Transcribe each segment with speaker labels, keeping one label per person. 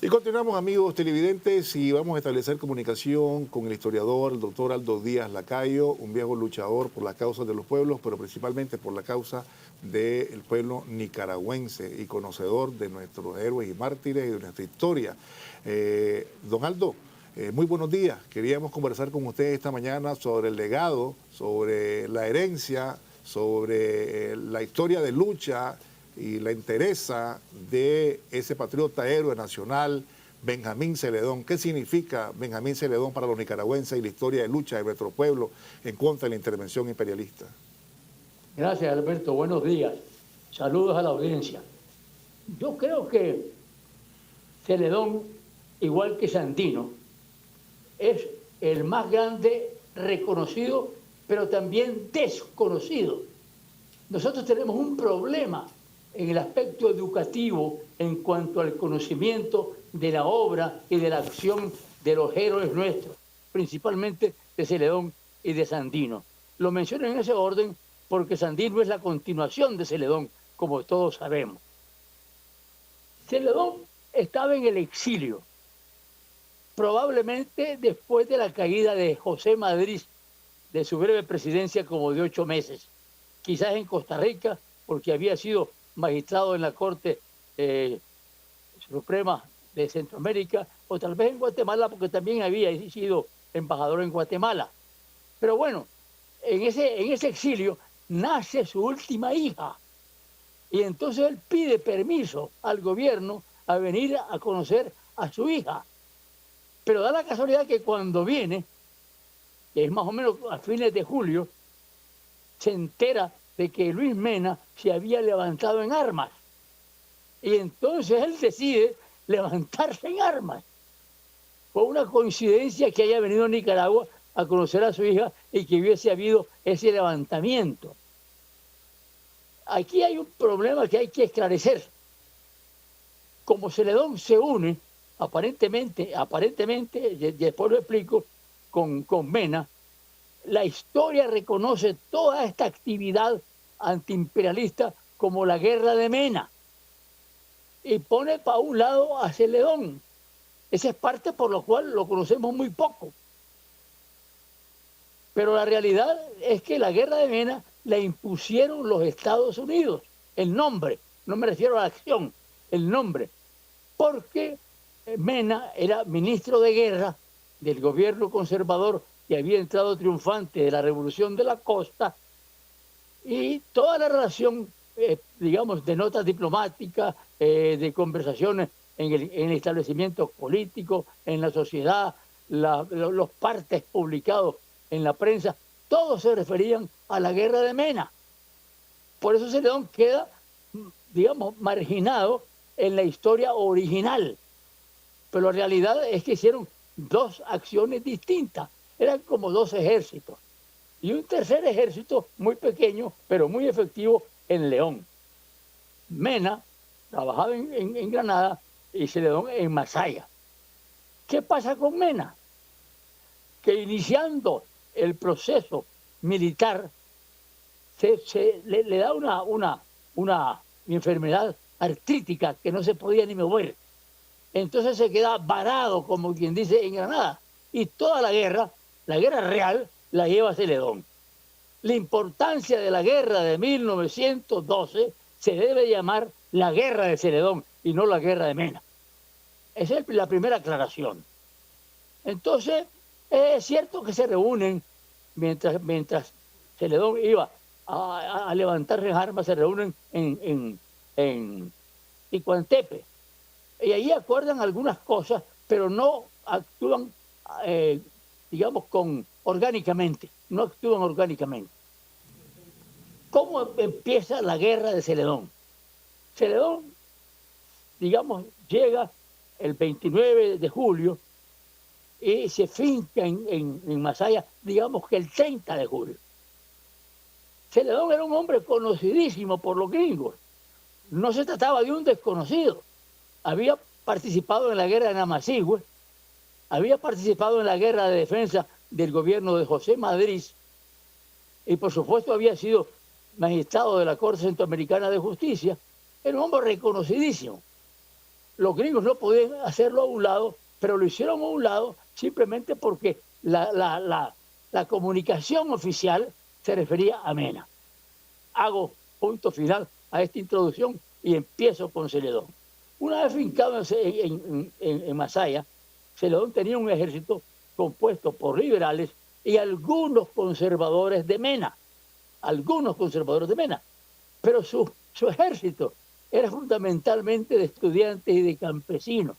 Speaker 1: Y continuamos, amigos televidentes, y vamos a establecer comunicación con el historiador, el doctor Aldo Díaz Lacayo, un viejo luchador por las causas de los pueblos, pero principalmente por la causa del pueblo nicaragüense y conocedor de nuestros héroes y mártires y de nuestra historia. Don Aldo, muy buenos días. Queríamos conversar con usted esta mañana sobre el legado, sobre la herencia, sobre la historia de lucha y la entereza de ese patriota héroe nacional, Benjamín Celedón. ¿Qué significa Benjamín Celedón para los nicaragüenses y la historia de lucha de nuestro pueblo en contra de la intervención imperialista?
Speaker 2: Gracias, Alberto. Buenos días. Saludos a la audiencia. Yo creo que Celedón, igual que Sandino, es el más grande reconocido, pero también desconocido. Nosotros tenemos un problema en el aspecto educativo en cuanto al conocimiento de la obra y de la acción de los héroes nuestros, principalmente de Celedón y de Sandino. Lo menciono en ese orden porque Sandino es la continuación de Celedón, como todos sabemos. Celedón estaba en el exilio, probablemente después de la caída de José Madrid, de su breve presidencia como de 8 meses, quizás en Costa Rica, porque había sido magistrado en la Corte Suprema de Centroamérica, o tal vez en Guatemala, porque también había sido embajador en Guatemala. Pero bueno, en ese exilio nace su última hija, y entonces él pide permiso al gobierno a venir a conocer a su hija. Pero da la casualidad que cuando viene, que es más o menos a fines de julio, se entera de que Luis Mena se había levantado en armas. Y entonces él decide levantarse en armas. Fue una coincidencia que haya venido a Nicaragua a conocer a su hija y que hubiese habido ese levantamiento. Aquí hay un problema que hay que esclarecer. Como Celedón se une, aparentemente, después lo explico, con Mena, la historia reconoce toda esta actividad antiimperialista como la guerra de Mena y pone para un lado a Celedón. Esa es parte por lo cual lo conocemos muy poco. Pero la realidad es que la guerra de Mena la impusieron los Estados Unidos, el nombre, no me refiero a la acción, el nombre, porque Mena era ministro de guerra del gobierno conservador que había entrado triunfante de la Revolución de la Costa, y toda la relación, digamos, de notas diplomáticas, de conversaciones en el establecimiento político, en la sociedad, los partes publicados en la prensa, todos se referían a la guerra de Mena. Por eso Celedón queda, digamos, marginado en la historia original. Pero la realidad es que hicieron dos acciones distintas. Eran como dos ejércitos. Y un tercer ejército muy pequeño, pero muy efectivo, en León. Mena trabajaba en Granada y Celedón en Masaya. ¿Qué pasa con Mena? Que iniciando el proceso militar le da una enfermedad artrítica que no se podía ni mover. Entonces se queda varado, como quien dice, en Granada. Y toda la guerra real, la lleva Celedón. La importancia de la guerra de 1912 se debe llamar la guerra de Celedón y no la guerra de Mena. Esa es la primera aclaración. Entonces, es cierto que se reúnen, mientras Celedón iba a levantarse en armas, se reúnen en Ticuantepe. Y ahí acuerdan algunas cosas, pero no actúan, digamos, orgánicamente. No actúan orgánicamente. ¿Cómo empieza la guerra de Celedón? Celedón, digamos, llega el 29 de julio y se finca en Masaya, digamos que el 30 de julio. Celedón era un hombre conocidísimo por los gringos. No se trataba de un desconocido. Había participado en la guerra de Namasihue, había participado en la guerra de defensa del gobierno de José Madrid y por supuesto había sido magistrado de la Corte Centroamericana de Justicia. Era un hombre reconocidísimo. los gringos no podían hacerlo a un lado, pero lo hicieron a un lado simplemente porque la comunicación oficial se refería a Mena. Hago punto final a esta introducción y empiezo con Celedón. Una vez fincado en Masaya, Celedón tenía un ejército compuesto por liberales y algunos conservadores de Mena. Pero su ejército era fundamentalmente de estudiantes y de campesinos.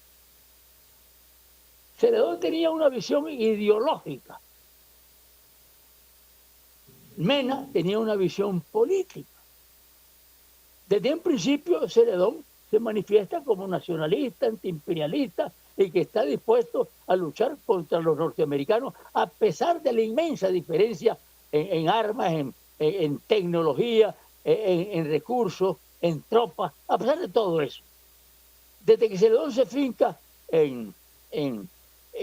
Speaker 2: Celedón tenía una visión ideológica. Mena tenía una visión política. Desde un principio, Celedón se manifiesta como nacionalista, antiimperialista y que está dispuesto a luchar contra los norteamericanos a pesar de la inmensa diferencia en armas, en tecnología, en recursos, en tropas, a pesar de todo eso. Desde que Celedón se finca en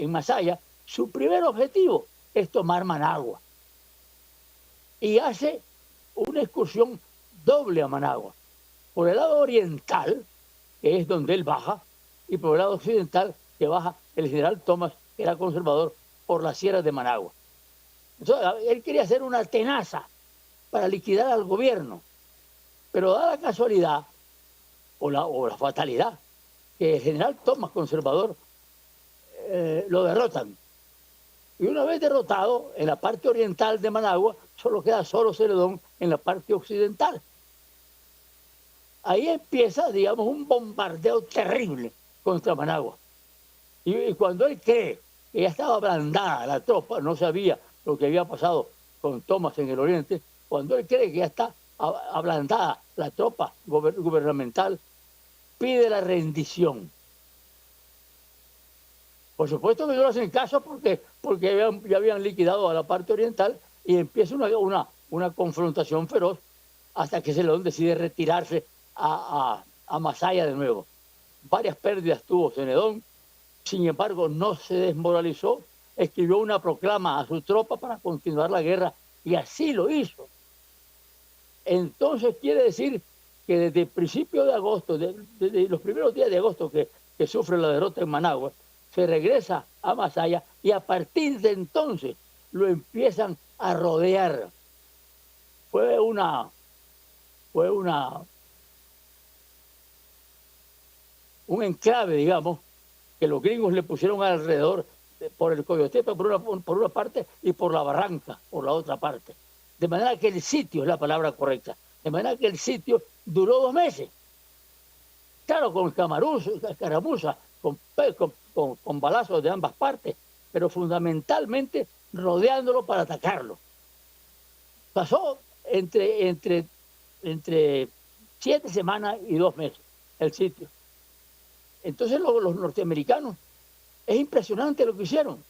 Speaker 2: Masaya, su primer objetivo es tomar Managua. Y hace una excursión doble a Managua. Por el lado oriental, que es donde él baja, y por el lado occidental, que baja el general Thomas, que era conservador, por las sierras de Managua. Entonces, él quería hacer una tenaza para liquidar al gobierno, pero da la casualidad o la fatalidad que el general Thomas, conservador, lo derrotan. Y una vez derrotado, en la parte oriental de Managua, solo queda Celedón en la parte occidental. Ahí empieza, digamos, un bombardeo terrible contra Managua. Y cuando él cree que ya estaba ablandada la tropa, no sabía lo que había pasado con Thomas en el oriente, cuando él cree que ya está ablandada la tropa gubernamental, pide la rendición. Por supuesto que no le hacen caso porque ya habían liquidado a la parte oriental y empieza una confrontación feroz hasta que Celedón decide retirarse a Masaya de nuevo. Varias pérdidas tuvo Celedón, sin embargo no se desmoralizó, escribió una proclama a su tropa para continuar la guerra y así lo hizo. Entonces quiere decir que desde el principio de agosto, desde los primeros días de agosto que sufre la derrota en Managua, se regresa a Masaya y a partir de entonces lo empiezan a rodear. Fue un enclave, digamos, que los gringos le pusieron alrededor por el Coyotepe por una parte y por la barranca por la otra parte. De manera que el sitio es la palabra correcta. De manera que el sitio duró 2 meses. Claro, con escaramuzas, con balazos de ambas partes, pero fundamentalmente rodeándolo para atacarlo. Pasó entre 7 semanas y 2 meses el sitio. Entonces los norteamericanos, es impresionante lo que hicieron.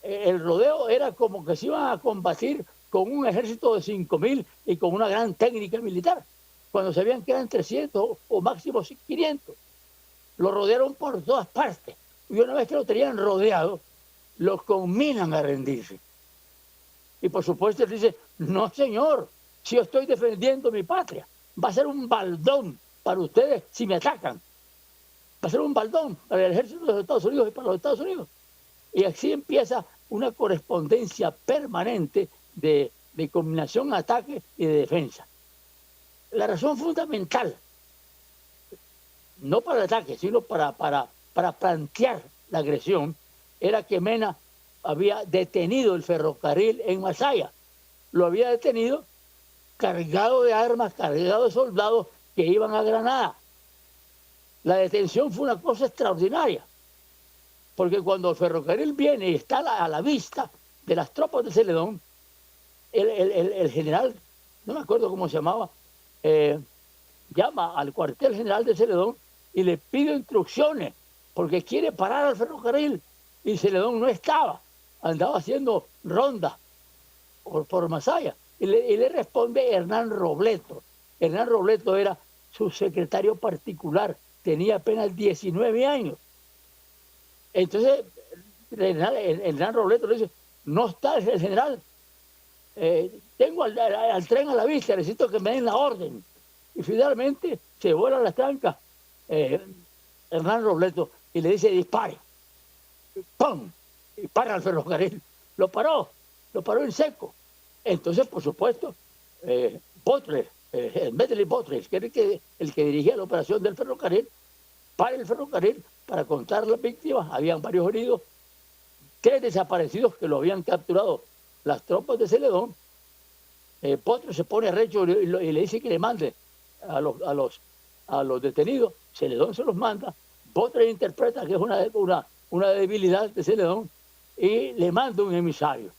Speaker 2: El rodeo era como que se iban a combatir con un ejército de 5.000 y con una gran técnica militar, cuando sabían que eran 300 o máximo 500. Lo rodearon por todas partes. Y una vez que lo tenían rodeado, los conminan a rendirse. Y por supuesto él dice, no señor, si yo estoy defendiendo mi patria, va a ser un baldón para ustedes si me atacan. Va a ser un baldón para el ejército de los Estados Unidos y para los Estados Unidos. Y así empieza una correspondencia permanente de combinación, ataque y de defensa. La razón fundamental, no para el ataque, sino para plantear la agresión, era que Mena había detenido el ferrocarril en Masaya. Lo había detenido cargado de armas, cargado de soldados que iban a Granada. La detención fue una cosa extraordinaria, porque cuando el ferrocarril viene y está a la vista de las tropas de Celedón, el general, no me acuerdo cómo se llamaba, llama al cuartel general de Celedón y le pide instrucciones, porque quiere parar al ferrocarril, y Celedón no estaba, andaba haciendo rondas por Masaya, y le responde Hernán Robleto. Hernán Robleto era su secretario particular, tenía apenas 19 años. Entonces, Hernán Robleto le dice, no está el general, tengo al tren a la vista, necesito que me den la orden. Y finalmente se vuelan las trancas. Hernán Robledo y le dice dispare. ¡Pum! Y para el ferrocarril. Lo paró en seco. Entonces, por supuesto, Butler, Medley Butler, que era el que dirigía la operación del ferrocarril, para el ferrocarril para contar las víctimas. Habían varios heridos, 3 desaparecidos que lo habían capturado las tropas de Celedón. Butler se pone arrecho y le dice que le mande a los detenidos. Celedón se los manda. Butler interpreta que es una debilidad de Celedón y le manda un emisario.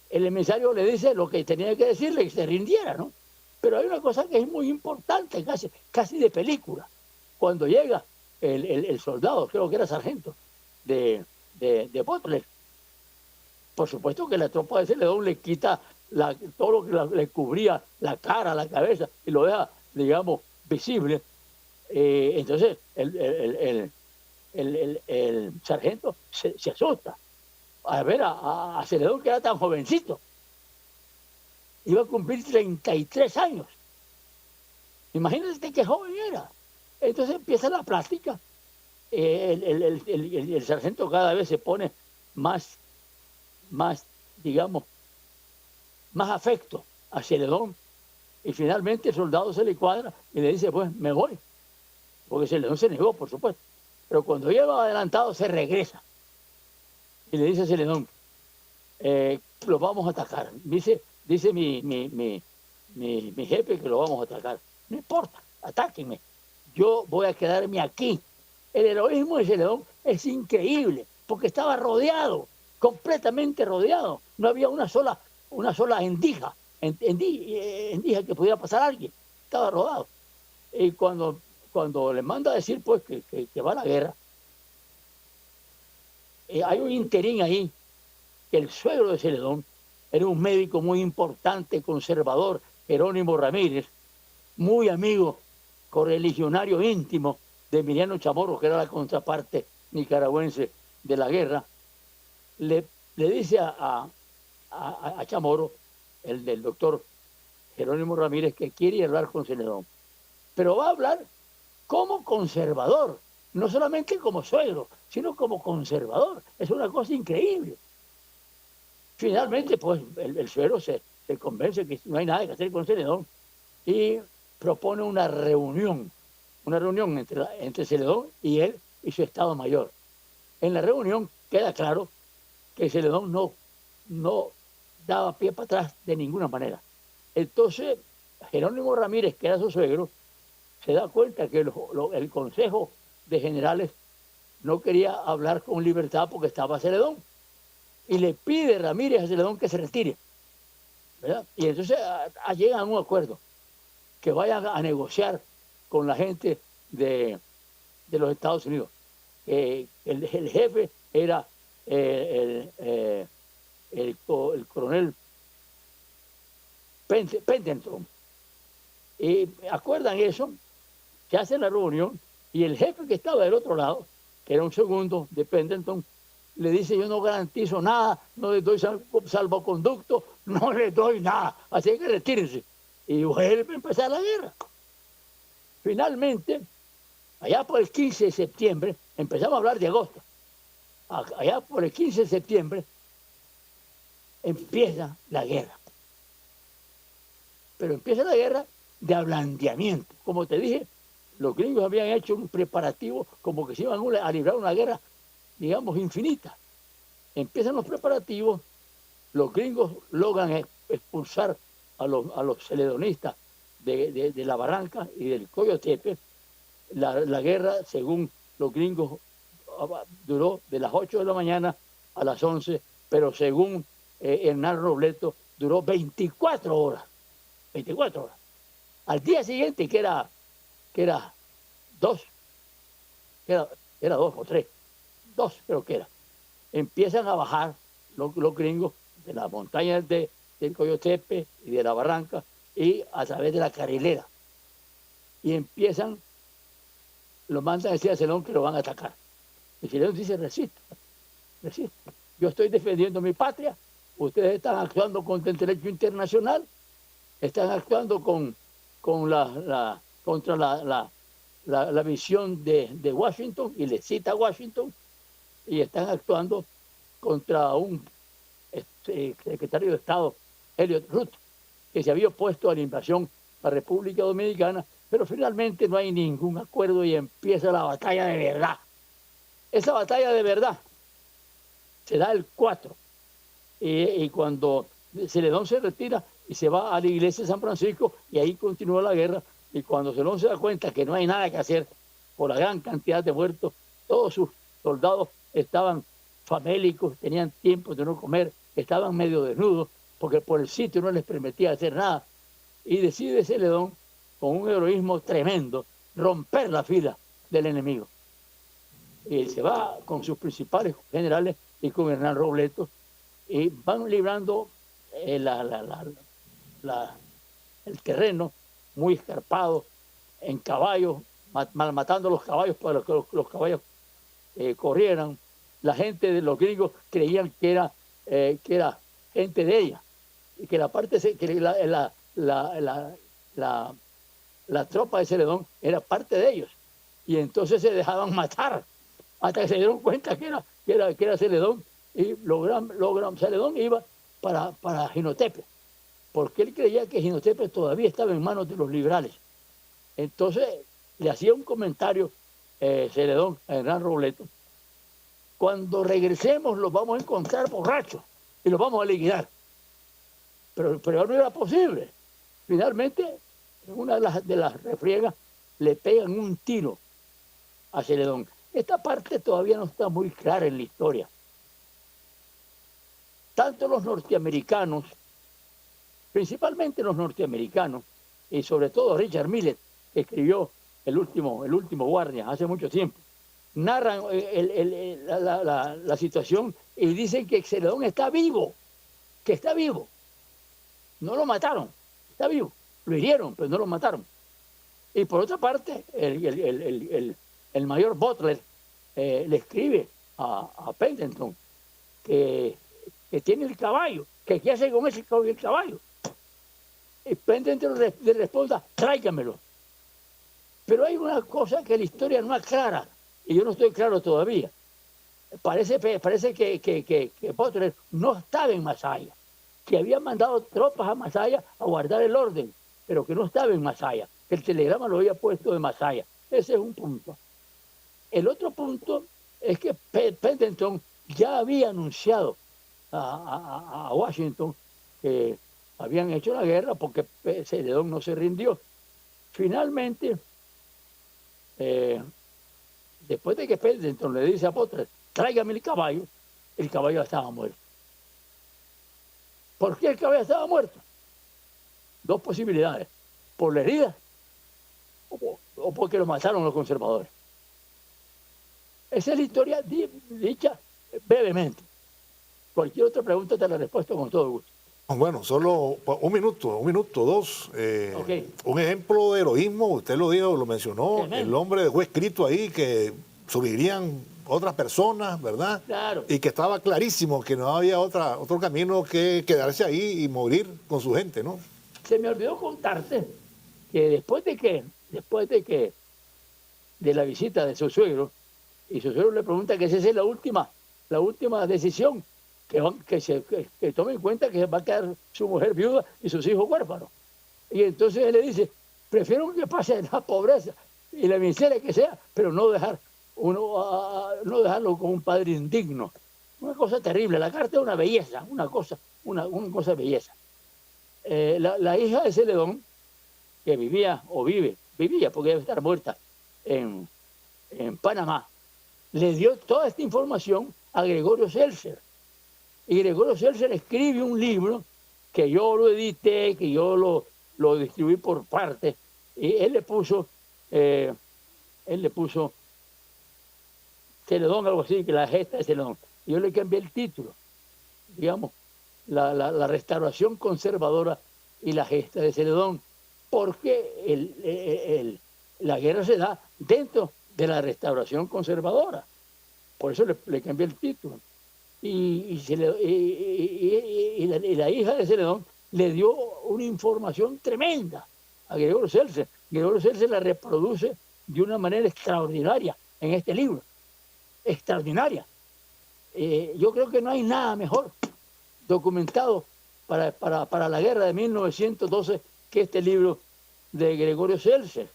Speaker 2: El emisario le dice lo que tenía que decirle, que se rindiera, ¿no? Pero hay una cosa que es muy importante, casi de película. Cuando llega el soldado, creo que era sargento, de Butler, por supuesto que la tropa de Celedón le quita todo lo que le cubría la cara, la cabeza, y lo deja, digamos, visible. Entonces, el sargento se asusta a ver a Celedón, que era tan jovencito. Iba a cumplir 33 años. Imagínate qué joven era. Entonces empieza la plática. El sargento cada vez se pone más, digamos, más afecto a Celedón. Y finalmente el soldado se le cuadra y le dice, pues me voy. Porque Celedón se negó, por supuesto. Pero cuando lleva adelantado se regresa. Y le dice a Celedón, los vamos a atacar. Dice mi jefe que lo vamos a atacar. No importa, atáquenme. Yo voy a quedarme aquí. El heroísmo de Celedón es increíble, porque estaba rodeado, completamente rodeado. No había una sola endija que pudiera pasar a alguien. Estaba rodeado. Y cuando le manda a decir pues que va a la guerra, hay un interín ahí, que el suegro de Celedón era un médico muy importante, conservador, Jerónimo Ramírez, muy amigo, correligionario íntimo de Emiliano Chamorro, que era la contraparte nicaragüense de la guerra. Le dice a Chamorro, el del doctor Jerónimo Ramírez, que quiere hablar con Celedón, pero va a hablar como conservador, no solamente como suegro, sino como conservador. Es una cosa increíble. Finalmente, pues, el suegro se convence que no hay nada que hacer con Celedón y propone una reunión entre Celedón y él y su Estado Mayor. En la reunión queda claro que Celedón no daba pie para atrás de ninguna manera. Entonces, Jerónimo Ramírez, que era su suegro, se da cuenta que el Consejo de Generales no quería hablar con libertad porque estaba Celedón. Y le pide Ramírez a Celedón que se retire, ¿verdad? Y entonces llegan a un acuerdo, que vayan a negociar con la gente de los Estados Unidos. El jefe era el coronel Pendleton. Y acuerdan eso, se hace la reunión, y el jefe que estaba del otro lado, que era un segundo de Pendleton, le dice, yo no garantizo nada, no les doy salvoconducto, no les doy nada, así que retírense. Y vuelve a empezar la guerra. Finalmente, allá por el 15 de septiembre, empezamos a hablar de agosto, allá por el 15 de septiembre, empieza la guerra. Pero empieza la guerra de ablandeamiento. Como te dije, los gringos habían hecho un preparativo como que se iban a librar una guerra, digamos, infinita. Empiezan los preparativos, los gringos logran expulsar a los celedonistas de la Barranca y del Coyotepe. La guerra, según los gringos, duró de las 8 de la mañana a las 11, pero según Hernán Robledo, duró 24 horas. 24 horas. Al día siguiente, que era 2 o 3, 2 creo que era, empiezan a bajar los gringos de las montañas del Coyotepe y de la Barranca y a través de la Carrilera. Y lo mandan a decir a Celedón que lo van a atacar. Y Celedón dice, resisto. Yo estoy defendiendo mi patria, ustedes están actuando contra el derecho internacional, están actuando contra la visión de Washington y le cita a Washington y están actuando contra un secretario de Estado, Elliot Root, que se había opuesto a la invasión a la República Dominicana, pero finalmente no hay ningún acuerdo y empieza la batalla de verdad. Esa batalla de verdad se da el 4, y cuando Celedón se retira y se va a la iglesia de San Francisco, y ahí continúa la guerra, y cuando Celedón se da cuenta que no hay nada que hacer por la gran cantidad de muertos, todos sus soldados estaban famélicos, tenían tiempo de no comer, estaban medio desnudos, porque por el sitio no les permitía hacer nada, y decide Celedón, con un heroísmo tremendo, romper la fila del enemigo. Y se va con sus principales generales y con Hernán Robleto, y van librando el terreno muy escarpado, en caballos, malmatando los caballos para que los caballos corrieran. La gente de los gringos creían que era gente de ella, y que la tropa de Celedón era parte de ellos, y entonces se dejaban matar hasta que se dieron cuenta que era Celedón, y Celedón iba para Jinotepe, porque él creía que Jinotepe todavía estaba en manos de los liberales. Entonces le hacía un comentario Celedón a Hernán Robleto: cuando regresemos los vamos a encontrar borrachos y los vamos a liquidar. Pero no era posible. Finalmente, en una de las refriegas le pegan un tiro a Celedón. Esta parte todavía no está muy clara en la historia. Tanto los norteamericanos, principalmente los norteamericanos, y sobre todo Richard Millet, que escribió el último Guardia hace mucho tiempo, narran la situación y dicen que Celedón está vivo, que está vivo. No lo mataron, está vivo. Lo hirieron, pero no lo mataron. Y por otra parte, el mayor Butler le escribe a Pendleton que tiene el caballo, que qué hace con ese caballo. Y Pendleton le responda: tráigamelo. Pero hay una cosa que la historia no aclara, y yo no estoy claro todavía. Parece que Butler no estaba en Masaya, que había mandado tropas a Masaya a guardar el orden, pero que no estaba en Masaya, que el telegrama lo había puesto de Masaya. Ese es un punto. El otro punto es que Pendleton ya había anunciado a Washington que habían hecho la guerra porque Celedón no se rindió. Finalmente, después de que Pendleton le dice a Butler: tráigame el caballo estaba muerto. ¿Por qué el caballo estaba muerto? Dos posibilidades: por la herida o porque lo mataron los conservadores. Esa es la historia dicha brevemente. Cualquier otra pregunta te la respuesto con todo gusto.
Speaker 1: Bueno, solo un minuto, dos.
Speaker 2: Okay.
Speaker 1: Un ejemplo de heroísmo, usted lo dijo, lo mencionó,
Speaker 2: Tremendo.
Speaker 1: el hombre dejó escrito ahí que subirían otras personas, ¿verdad?
Speaker 2: Claro.
Speaker 1: Y que estaba clarísimo que no había otro camino que quedarse ahí y morir con su gente, ¿no?
Speaker 2: Se me olvidó contarte que después de la visita de su suegro, y su suegro le pregunta que esa es la última decisión, que tome en cuenta que va a quedar su mujer viuda y sus hijos huérfanos. Y entonces él le dice: prefiero que pase la pobreza y la miseria que sea, pero no dejarlo como un padre indigno. Una cosa terrible. La carta es una belleza, una cosa belleza. La hija de Celedón, que vivía porque debe estar muerta en Panamá, le dio toda esta información a Gregorio Seltzer. Y Gregorio Seltzer escribe un libro que yo lo edité, que yo lo distribuí por partes, y él le puso Celedón, algo así, que la gesta de Celedón. Y yo le cambié el título, digamos, la restauración conservadora y la gesta de Celedón, porque la guerra se da dentro de la restauración conservadora. Por eso le cambié el título. Y la hija de Celedón le dio una información tremenda a Gregorio Seltzer. Gregorio Seltzer la reproduce de una manera extraordinaria en este libro, extraordinaria. Yo creo que no hay nada mejor documentado para la guerra de 1912 que este libro de Gregorio Seltzer.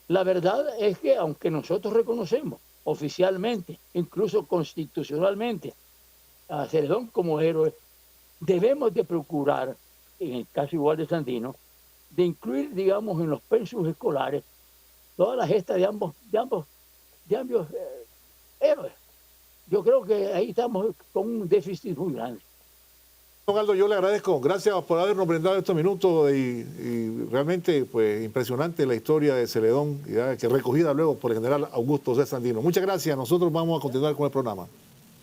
Speaker 2: La verdad es que aunque nosotros reconocemos oficialmente, incluso constitucionalmente, a Celedón como héroe, debemos de procurar, en el caso igual de Sandino, de incluir, digamos, en los pensos escolares todas las gestas de ambos héroes. Yo creo que ahí estamos con un déficit muy grande.
Speaker 1: Don Aldo, yo le agradezco. Gracias por habernos brindado estos minutos y realmente pues impresionante la historia de Celedón, ya, que recogida luego por el general Augusto C. Sandino. Muchas gracias. Nosotros vamos a continuar con el programa.